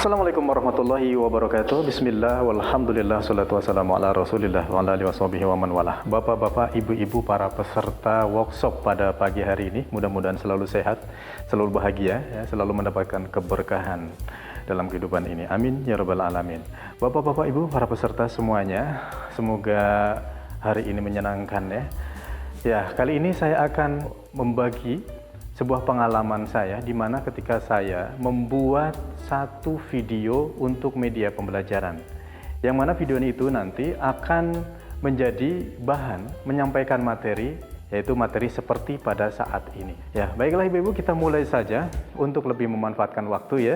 Assalamualaikum warahmatullahi wabarakatuh. Bismillah, walhamdulillah, salatu wassalamu ala rasulillah wa ala alihi washabihi wa man walah. Bapak-bapak, ibu-ibu, para peserta workshop pada pagi hari ini, mudah-mudahan selalu sehat, selalu bahagia, ya, selalu mendapatkan keberkahan dalam kehidupan ini. Amin ya rabbal alamin. Bapak-bapak, ibu, para peserta semuanya, semoga hari ini menyenangkan ya. Ya, kali ini saya akan membagi sebuah pengalaman saya di mana ketika saya membuat satu video untuk media pembelajaran, yang mana video itu nanti akan menjadi bahan menyampaikan materi, yaitu materi seperti pada saat ini. Ya, baiklah ibu-ibu, kita mulai saja untuk lebih memanfaatkan waktu ya.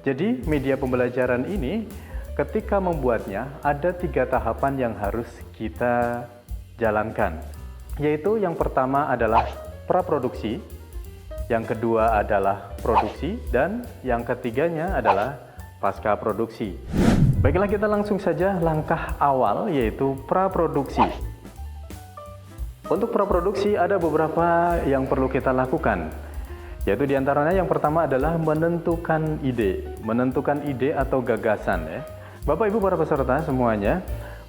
Jadi media pembelajaran ini ketika membuatnya ada 3 tahapan yang harus kita jalankan, yaitu yang pertama adalah praproduksi, yang kedua adalah produksi, dan yang ketiganya adalah pasca produksi. Baiklah, kita langsung saja langkah awal, yaitu praproduksi. Untuk praproduksi ada beberapa yang perlu kita lakukan, yaitu diantaranya yang pertama adalah menentukan ide atau gagasan ya. Bapak Ibu para peserta semuanya,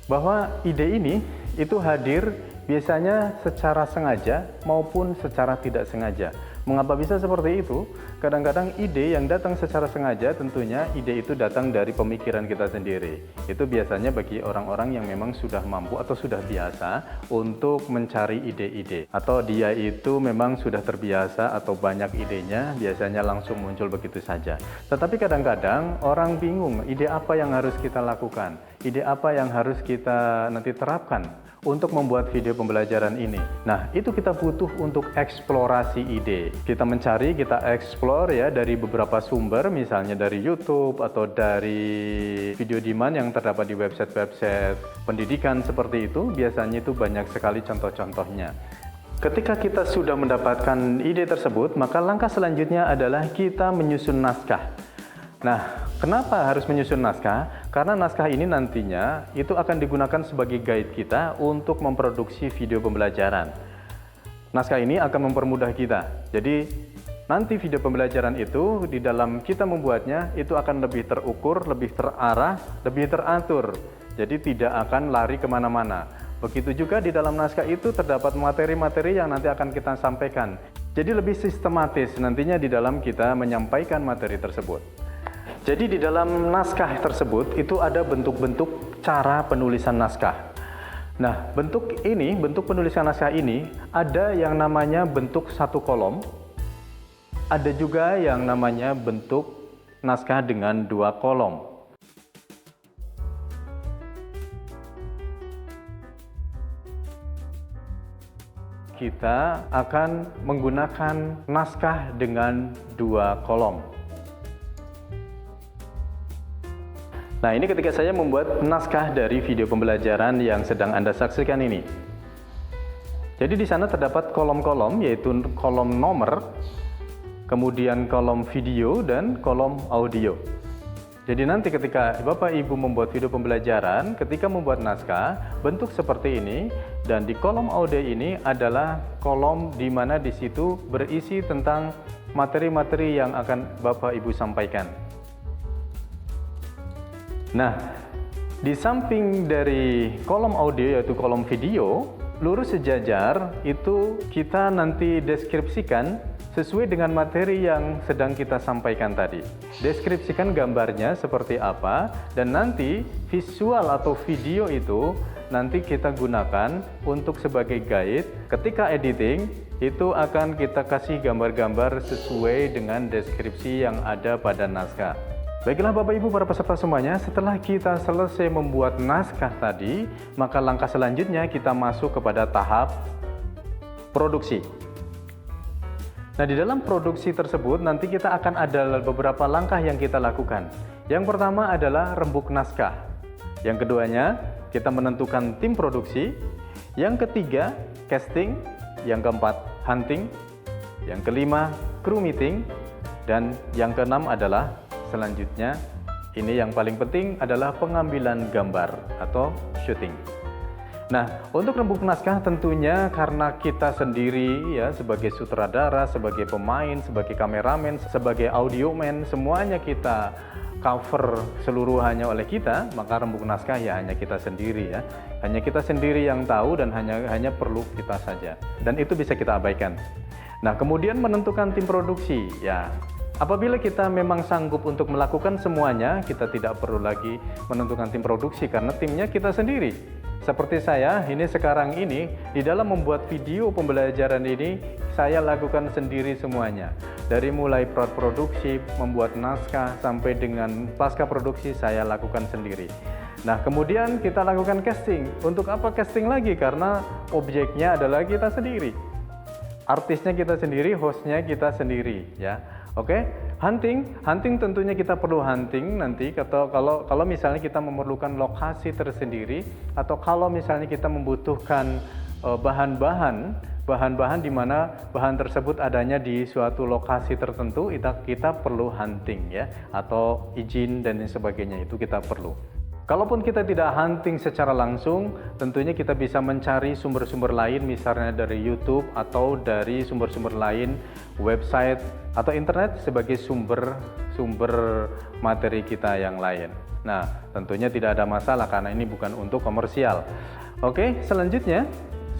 bahwa ide ini itu hadir biasanya secara sengaja maupun secara tidak sengaja. Mengapa bisa seperti itu? Kadang-kadang ide yang datang secara sengaja, tentunya ide itu datang dari pemikiran kita sendiri. Itu biasanya bagi orang-orang yang memang sudah mampu atau sudah biasa untuk mencari ide-ide. Atau dia itu memang sudah terbiasa atau banyak idenya, biasanya langsung muncul begitu saja. Tetapi kadang-kadang orang bingung, ide apa yang harus kita lakukan? Ide apa yang harus kita nanti terapkan untuk membuat video pembelajaran ini. Nah, itu kita butuh untuk eksplorasi ide. Kita mencari, kita explore ya dari beberapa sumber, misalnya dari YouTube atau dari video demand yang terdapat di website-website pendidikan seperti itu. Biasanya itu banyak sekali contoh-contohnya. Ketika kita sudah mendapatkan ide tersebut, maka langkah selanjutnya adalah kita menyusun naskah. Nah, kenapa harus menyusun naskah? Karena naskah ini nantinya itu akan digunakan sebagai guide kita untuk memproduksi video pembelajaran. Naskah ini akan mempermudah kita. Jadi, nanti video pembelajaran itu di dalam kita membuatnya itu akan lebih terukur, lebih terarah, lebih teratur. Jadi tidak akan lari kemana-mana. Begitu juga di dalam naskah itu terdapat materi-materi yang nanti akan kita sampaikan. Jadi lebih sistematis nantinya di dalam kita menyampaikan materi tersebut. Jadi di dalam naskah tersebut itu ada bentuk-bentuk cara penulisan naskah. Nah, bentuk penulisan naskah ini ada yang namanya bentuk 1 kolom, ada juga yang namanya bentuk naskah dengan 2 kolom. Kita akan menggunakan naskah dengan 2 kolom. Nah, ini ketika saya membuat naskah dari video pembelajaran yang sedang Anda saksikan ini. Jadi di sana terdapat kolom-kolom, yaitu kolom nomor, kemudian kolom video, dan kolom audio. Jadi nanti ketika Bapak Ibu membuat video pembelajaran, ketika membuat naskah, bentuk seperti ini, dan di kolom audio ini adalah kolom di mana di situ berisi tentang materi-materi yang akan Bapak Ibu sampaikan. Nah, di samping dari kolom audio yaitu kolom video, lurus sejajar itu kita nanti deskripsikan sesuai dengan materi yang sedang kita sampaikan tadi. Deskripsikan gambarnya seperti apa, dan nanti visual atau video itu nanti kita gunakan untuk sebagai guide. Ketika editing, itu akan kita kasih gambar-gambar sesuai dengan deskripsi yang ada pada naskah. Baiklah Bapak Ibu para peserta semuanya, setelah kita selesai membuat naskah tadi, maka langkah selanjutnya kita masuk kepada tahap produksi. Nah, di dalam produksi tersebut nanti kita akan ada beberapa langkah yang kita lakukan. Yang pertama adalah rembuk naskah. Yang keduanya, kita menentukan tim produksi. Yang ketiga, casting. Yang keempat, hunting. Yang kelima, crew meeting. Dan yang keenam adalah selanjutnya, ini yang paling penting adalah pengambilan gambar atau shooting. Nah, untuk rembuk naskah tentunya karena kita sendiri ya sebagai sutradara, sebagai pemain, sebagai kameramen, sebagai audioman, semuanya kita cover seluruhannya oleh kita, maka rembuk naskah ya hanya kita sendiri ya. Hanya kita sendiri yang tahu dan hanya perlu kita saja. Dan itu bisa kita abaikan. Nah, kemudian menentukan tim produksi ya. Apabila kita memang sanggup untuk melakukan semuanya, kita tidak perlu lagi menentukan tim produksi karena timnya kita sendiri. Seperti saya, ini sekarang ini, di dalam membuat video pembelajaran ini, saya lakukan sendiri semuanya. Dari mulai produksi, membuat naskah, sampai dengan pasca produksi, saya lakukan sendiri. Nah, kemudian kita lakukan casting. Untuk apa casting lagi? Karena objeknya adalah kita sendiri. Artisnya kita sendiri, hostnya kita sendiri, ya. Oke, hunting tentunya kita perlu hunting nanti kalau misalnya kita memerlukan lokasi tersendiri atau kalau misalnya kita membutuhkan bahan-bahan di mana bahan tersebut adanya di suatu lokasi tertentu, kita perlu hunting ya, atau izin dan sebagainya itu kita perlu. Kalaupun kita tidak hunting secara langsung, tentunya kita bisa mencari sumber-sumber lain, misalnya dari YouTube atau dari sumber-sumber lain, website atau internet sebagai sumber materi kita yang lain. Nah, tentunya tidak ada masalah karena ini bukan untuk komersial. Oke, selanjutnya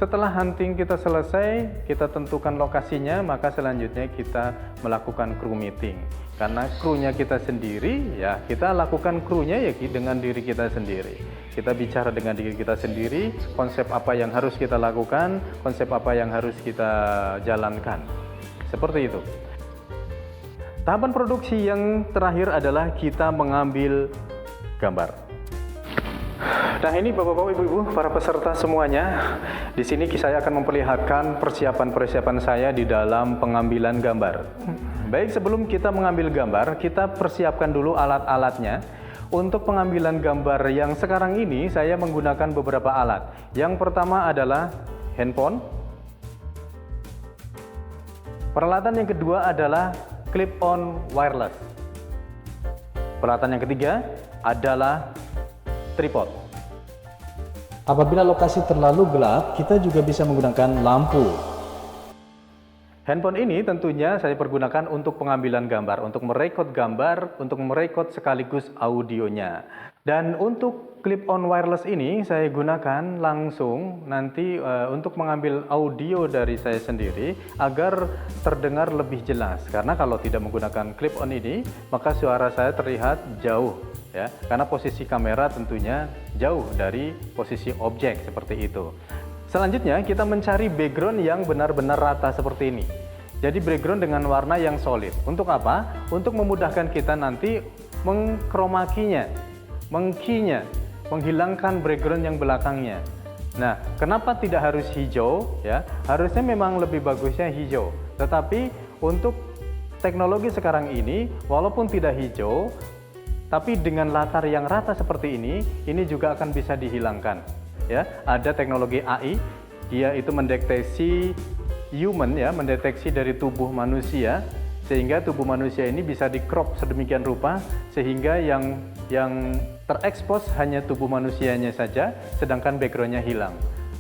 setelah hunting kita selesai, kita tentukan lokasinya, maka selanjutnya kita melakukan crew meeting. Karena krunya kita sendiri, ya kita lakukan krunya ya dengan diri kita sendiri. Kita bicara dengan diri kita sendiri, konsep apa yang harus kita lakukan, konsep apa yang harus kita jalankan. Seperti itu. Tahapan produksi yang terakhir adalah kita mengambil gambar. Nah, ini Bapak-bapak, Ibu-ibu, para peserta semuanya. Di sini saya akan memperlihatkan persiapan saya di dalam pengambilan gambar. Baik, sebelum kita mengambil gambar, kita persiapkan dulu alat-alatnya. Untuk pengambilan gambar yang sekarang ini, saya menggunakan beberapa alat. Yang pertama adalah handphone. Peralatan yang kedua adalah clip-on wireless. Peralatan yang ketiga adalah tripod. Apabila lokasi terlalu gelap, kita juga bisa menggunakan lampu. Handphone ini tentunya saya pergunakan untuk pengambilan gambar, untuk merekod gambar, untuk merekod sekaligus audionya. Dan untuk clip-on wireless ini saya gunakan langsung nanti untuk mengambil audio dari saya sendiri agar terdengar lebih jelas. Karena kalau tidak menggunakan clip-on ini, maka suara saya terlihat jauh. Ya, karena posisi kamera tentunya jauh dari posisi objek seperti itu. Selanjutnya kita mencari background yang benar-benar rata seperti ini. Jadi background dengan warna yang solid. Untuk apa? Untuk memudahkan kita nanti mengkromakinya, mengkeynya, menghilangkan background yang belakangnya. Nah, kenapa tidak harus hijau? Ya, harusnya memang lebih bagusnya hijau. Tetapi untuk teknologi sekarang ini, walaupun tidak hijau, tapi dengan latar yang rata seperti ini juga akan bisa dihilangkan. Ya, ada teknologi AI, dia itu mendeteksi human ya, mendeteksi dari tubuh manusia, sehingga tubuh manusia ini bisa di-crop sedemikian rupa sehingga yang terekspos hanya tubuh manusianya saja, sedangkan backgroundnya hilang.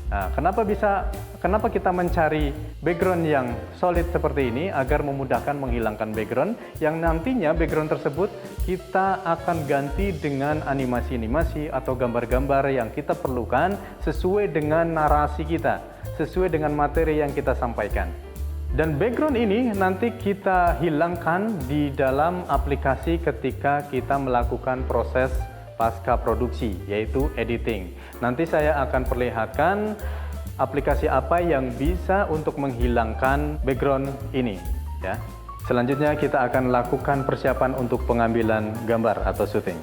Nah, kenapa kita mencari background yang solid seperti ini agar memudahkan menghilangkan background yang nantinya background tersebut kita akan ganti dengan animasi-animasi atau gambar-gambar yang kita perlukan sesuai dengan narasi kita, sesuai dengan materi yang kita sampaikan. Dan background ini nanti kita hilangkan di dalam aplikasi ketika kita melakukan proses pasca produksi, yaitu editing. Nanti saya akan perlihatkan aplikasi apa yang bisa untuk menghilangkan background ini ya. Selanjutnya kita akan lakukan persiapan untuk pengambilan gambar atau syuting.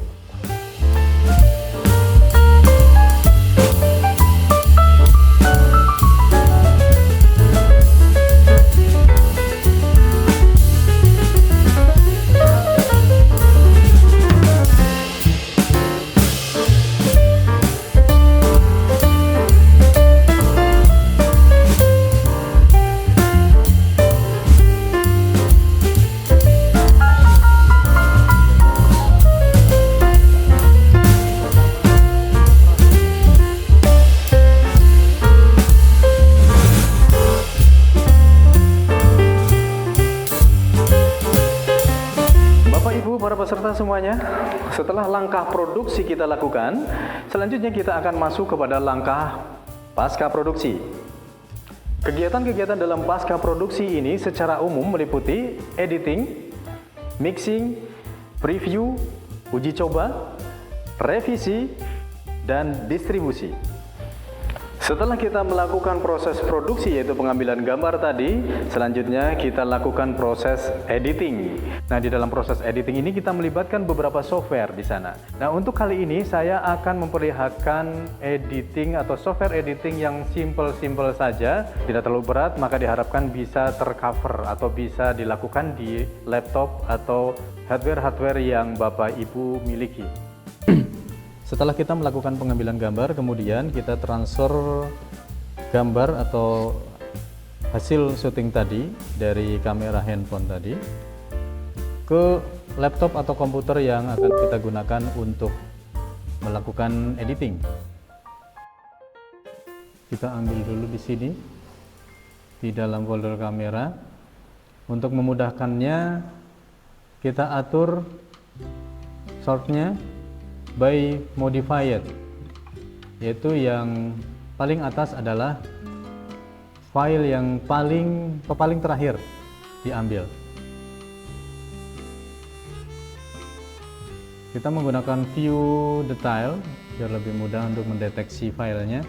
semuanya, setelah langkah produksi kita lakukan, selanjutnya kita akan masuk kepada langkah pasca produksi. Kegiatan-kegiatan dalam pasca produksi ini secara umum meliputi editing, mixing, preview, uji coba, revisi, dan distribusi. Setelah kita melakukan proses produksi yaitu pengambilan gambar tadi, selanjutnya kita lakukan proses editing. Nah, di dalam proses editing ini kita melibatkan beberapa software di sana. Nah, untuk kali ini saya akan memperlihatkan editing atau software editing yang simple-simple saja, tidak terlalu berat, maka diharapkan bisa tercover atau bisa dilakukan di laptop atau hardware-hardware yang Bapak Ibu miliki. Setelah kita melakukan pengambilan gambar, kemudian kita transfer gambar atau hasil syuting tadi dari kamera handphone tadi ke laptop atau komputer yang akan kita gunakan untuk melakukan editing. Kita ambil dulu di sini di dalam folder kamera. Untuk memudahkannya, kita atur sortnya by modified, yaitu yang paling atas adalah file yang paling terakhir diambil. Kita menggunakan view detail biar lebih mudah untuk mendeteksi filenya,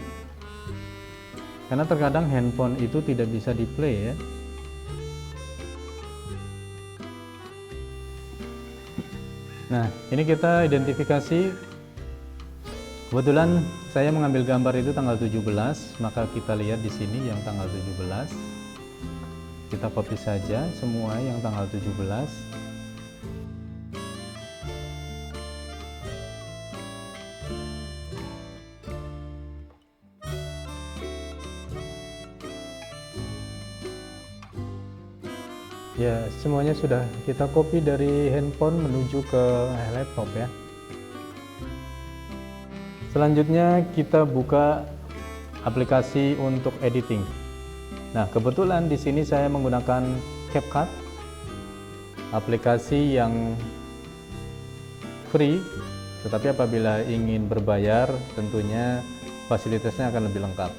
karena terkadang handphone itu tidak bisa di play ya. Nah, ini kita identifikasi. Kebetulan saya mengambil gambar itu tanggal 17, maka kita lihat di sini yang tanggal 17. Kita copy saja semua yang tanggal 17. Ya, semuanya sudah kita copy dari handphone menuju ke laptop ya. Selanjutnya kita buka aplikasi untuk editing. Nah, kebetulan di sini saya menggunakan CapCut, aplikasi yang free, tetapi apabila ingin berbayar tentunya fasilitasnya akan lebih lengkap.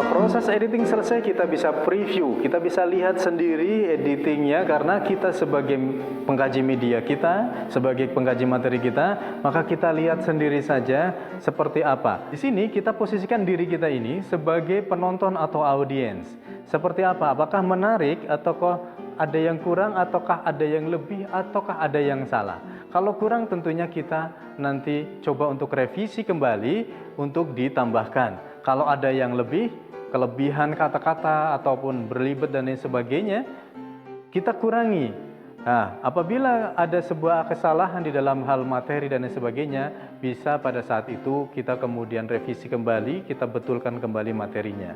Proses editing selesai, kita bisa preview, kita bisa lihat sendiri editingnya, karena kita sebagai pengkaji media kita, sebagai pengkaji materi kita, maka kita lihat sendiri saja seperti apa. Di sini kita posisikan diri kita ini sebagai penonton atau audiens. Seperti apa? Apakah menarik, ataukah ada yang kurang, ataukah ada yang lebih, ataukah ada yang salah? Kalau kurang tentunya kita nanti coba untuk revisi kembali untuk ditambahkan. Kalau ada yang lebih, kelebihan kata-kata ataupun berlibat dan lain sebagainya, kita kurangi. Nah, apabila ada sebuah kesalahan di dalam hal materi dan lain sebagainya, bisa pada saat itu kita kemudian revisi kembali, kita betulkan kembali materinya.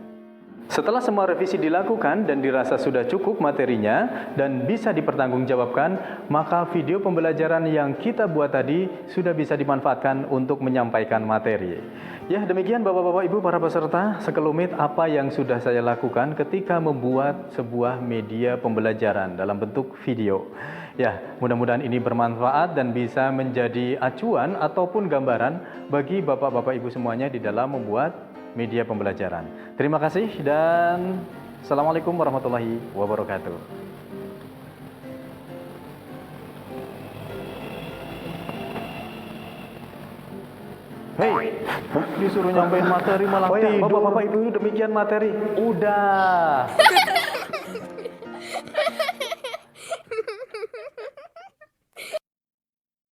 Setelah semua revisi dilakukan dan dirasa sudah cukup materinya dan bisa dipertanggungjawabkan, maka video pembelajaran yang kita buat tadi sudah bisa dimanfaatkan untuk menyampaikan materi. Ya, demikian Bapak-Bapak Ibu para peserta, sekelumit apa yang sudah saya lakukan ketika membuat sebuah media pembelajaran dalam bentuk video. Ya, mudah-mudahan ini bermanfaat dan bisa menjadi acuan ataupun gambaran bagi Bapak-Bapak Ibu semuanya di dalam membuat media pembelajaran. Terima kasih dan Assalamualaikum warahmatullahi wabarakatuh. Hei, disuruh nyampein materi malah Oh ya, tidur. Bapak-bapak Ibu demikian materi. Udah.